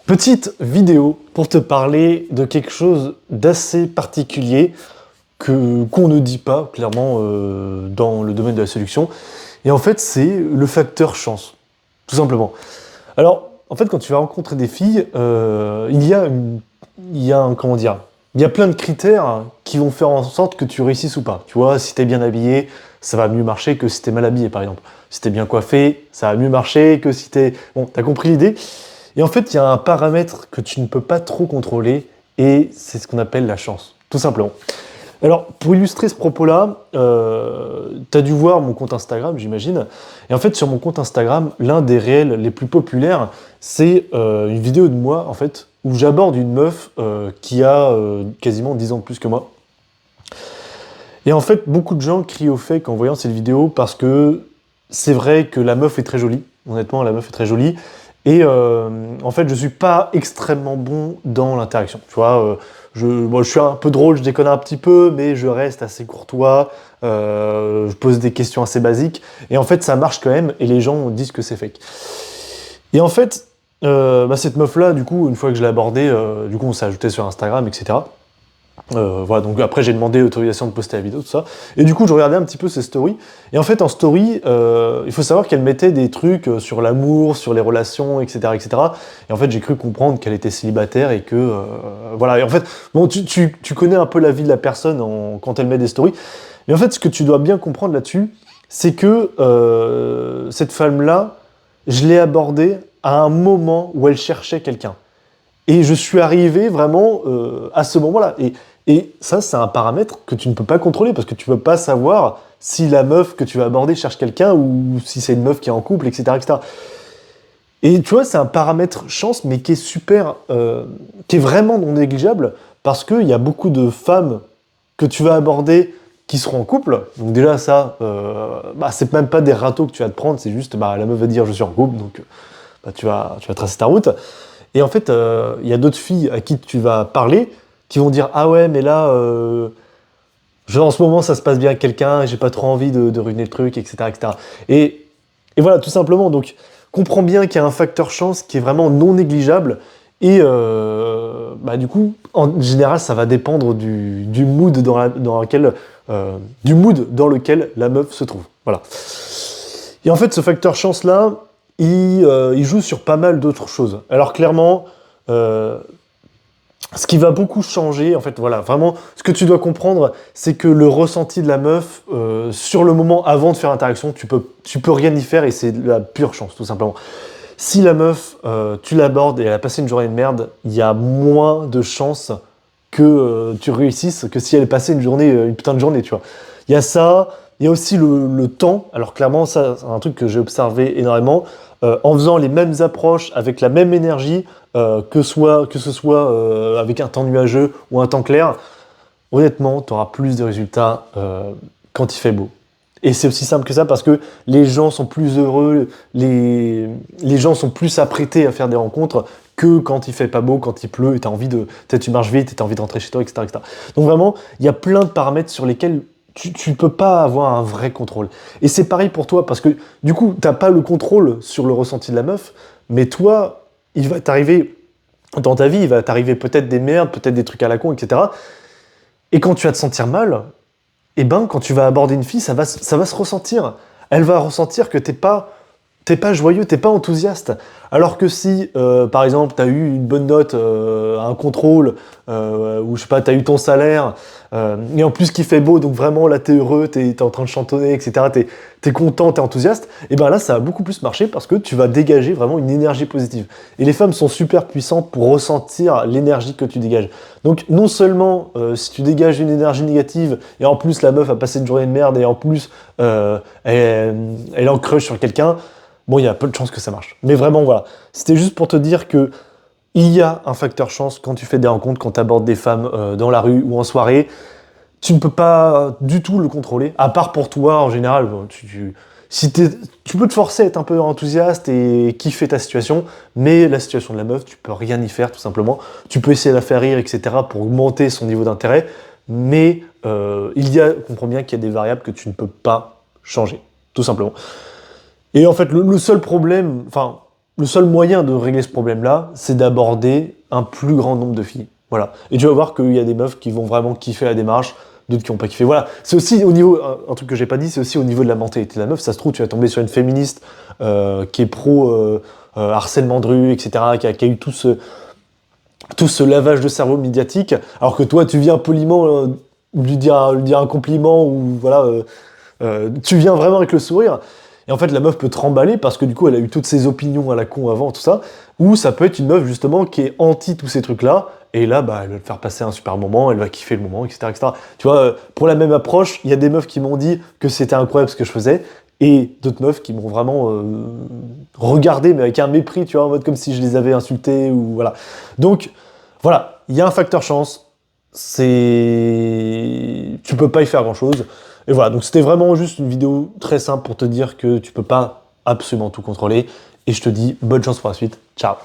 Petite vidéo pour te parler de quelque chose d'assez particulier qu'on ne dit pas clairement dans le domaine de la séduction. Et en fait, c'est le facteur chance, tout simplement. Alors, en fait, quand tu vas rencontrer des filles, comment dire, il y a plein de critères qui vont faire en sorte que tu réussisses ou pas. Tu vois, si t'es bien habillé, ça va mieux marcher que si t'es mal habillé, par exemple. Si t'es bien coiffé, ça va mieux marcher que si t'es... Bon, t'as compris l'idée? Et en fait, il y a un paramètre que tu ne peux pas trop contrôler, et c'est ce qu'on appelle la chance, tout simplement. Alors, pour illustrer ce propos-là, tu as dû voir mon compte Instagram, j'imagine. Et en fait, sur mon compte Instagram, l'un des réels les plus populaires, c'est une vidéo de moi, en fait, où j'aborde une meuf qui a quasiment 10 ans de plus que moi. Et en fait, beaucoup de gens crient au fait en voyant cette vidéo parce que c'est vrai que la meuf est très jolie. Honnêtement, la meuf est très jolie. Et en fait, je suis pas extrêmement bon dans l'interaction. Tu vois, moi, je suis un peu drôle, je déconne un petit peu, mais je reste assez courtois. Je pose des questions assez basiques. Et en fait, ça marche quand même. Et les gens disent que c'est fake. Et en fait, cette meuf-là, du coup, une fois que je l'ai abordée, du coup, on s'est ajouté sur Instagram, etc. Voilà, donc après j'ai demandé l'autorisation de poster la vidéo, tout ça. Et du coup, je regardais un petit peu ses stories. Et en fait, en story, il faut savoir qu'elle mettait des trucs sur l'amour, sur les relations, etc., etc. Et en fait, j'ai cru comprendre qu'elle était célibataire et que... voilà, et en fait, bon, tu connais un peu la vie de la personne quand elle met des stories. Mais en fait, ce que tu dois bien comprendre là-dessus, c'est que cette femme-là, je l'ai abordée à un moment où elle cherchait quelqu'un. Et je suis arrivé vraiment à ce moment-là. Et ça, c'est un paramètre que tu ne peux pas contrôler parce que tu ne peux pas savoir si la meuf que tu vas aborder cherche quelqu'un ou si c'est une meuf qui est en couple, etc., etc. Et tu vois, c'est un paramètre chance, mais qui est super, qui est vraiment non négligeable parce qu'il y a beaucoup de femmes que tu vas aborder qui seront en couple. Donc déjà, ça, c'est même pas des râteaux que tu vas te prendre, c'est juste, la meuf va dire je suis en couple, donc tu vas tracer ta route. Et en fait, il y a d'autres filles à qui tu vas parler qui vont dire ah ouais, mais là, en ce moment, ça se passe bien avec quelqu'un, et j'ai pas trop envie de ruiner le truc, etc., etc. Et voilà, tout simplement. Donc, comprends bien qu'il y a un facteur chance qui est vraiment non négligeable. Et du coup, en général, ça va dépendre du mood du mood dans lequel la meuf se trouve. Voilà. Et en fait, ce facteur chance-là, il joue sur pas mal d'autres choses. Alors clairement, ce qui va beaucoup changer, en fait, voilà, vraiment, ce que tu dois comprendre, c'est que le ressenti de la meuf, sur le moment avant de faire l'interaction, tu peux rien y faire et c'est de la pure chance, tout simplement. Si la meuf, tu l'abordes et elle a passé une journée de merde, il y a moins de chances que tu réussisses que si elle est passée une putain de journée, tu vois. Il y a ça, il y a aussi le temps. Alors clairement, ça, c'est un truc que j'ai observé énormément. En faisant les mêmes approches, avec la même énergie, que ce soit avec un temps nuageux ou un temps clair, honnêtement, tu auras plus de résultats quand il fait beau. Et c'est aussi simple que ça parce que les gens sont plus heureux, les gens sont plus apprêtés à faire des rencontres que quand il fait pas beau, quand il pleut, et peut-être tu marches vite et tu as envie de rentrer chez toi, etc., etc. Donc vraiment, il y a plein de paramètres sur lesquels tu peux pas avoir un vrai contrôle. Et c'est pareil pour toi parce que du coup, t'as pas le contrôle sur le ressenti de la meuf, mais toi, il va t'arriver, dans ta vie, il va t'arriver peut-être des merdes, peut-être des trucs à la con, etc. Et quand tu vas te sentir mal, eh ben, quand tu vas aborder une fille, ça va se ressentir. Elle va ressentir que t'es pas joyeux, t'es pas enthousiaste. Alors que si, par exemple, t'as eu une bonne note à un contrôle, ou je sais pas, t'as eu ton salaire, et en plus qu'il fait beau, donc vraiment là t'es heureux, t'es en train de chantonner, etc., t'es content, t'es enthousiaste, et ben là ça va beaucoup plus marcher parce que tu vas dégager vraiment une énergie positive. Et les femmes sont super puissantes pour ressentir l'énergie que tu dégages. Donc non seulement si tu dégages une énergie négative, et en plus la meuf a passé une journée de merde, et en plus elle est en crush sur quelqu'un, bon, il y a peu de chances que ça marche. Mais vraiment, voilà. C'était juste pour te dire que il y a un facteur chance quand tu fais des rencontres, quand tu abordes des femmes dans la rue ou en soirée. Tu ne peux pas du tout le contrôler, à part pour toi, en général. Bon, tu peux te forcer à être un peu enthousiaste et kiffer ta situation, mais la situation de la meuf, tu peux rien y faire, tout simplement. Tu peux essayer de la faire rire, etc., pour augmenter son niveau d'intérêt, mais comprends bien qu'il y a des variables que tu ne peux pas changer, tout simplement. Et en fait, le seul problème, enfin, le seul moyen de régler ce problème-là, c'est d'aborder un plus grand nombre de filles. Voilà. Et tu vas voir qu'il y a des meufs qui vont vraiment kiffer la démarche, d'autres qui n'ont pas kiffé. Voilà. C'est aussi au niveau, un truc que j'ai pas dit, c'est aussi au niveau de la mentalité de la meuf. Ça se trouve, tu vas tomber sur une féministe qui est pro harcèlement de rue, etc., qui a eu tout ce lavage de cerveau médiatique, alors que toi, tu viens poliment lui dire un compliment, ou voilà, tu viens vraiment avec le sourire. Et en fait, la meuf peut te remballer parce que du coup, elle a eu toutes ses opinions à la con avant, tout ça. Ou ça peut être une meuf, justement, qui est anti tous ces trucs-là. Et là, bah, elle va te faire passer un super moment, elle va kiffer le moment, etc., etc. Tu vois, pour la même approche, il y a des meufs qui m'ont dit que c'était incroyable ce que je faisais. Et d'autres meufs qui m'ont vraiment regardé, mais avec un mépris, tu vois, en mode comme si je les avais insultés, ou voilà. Donc, voilà, il y a un facteur chance. Tu peux pas y faire grand-chose. Et voilà, donc c'était vraiment juste une vidéo très simple pour te dire que tu peux pas absolument tout contrôler. Et je te dis bonne chance pour la suite. Ciao.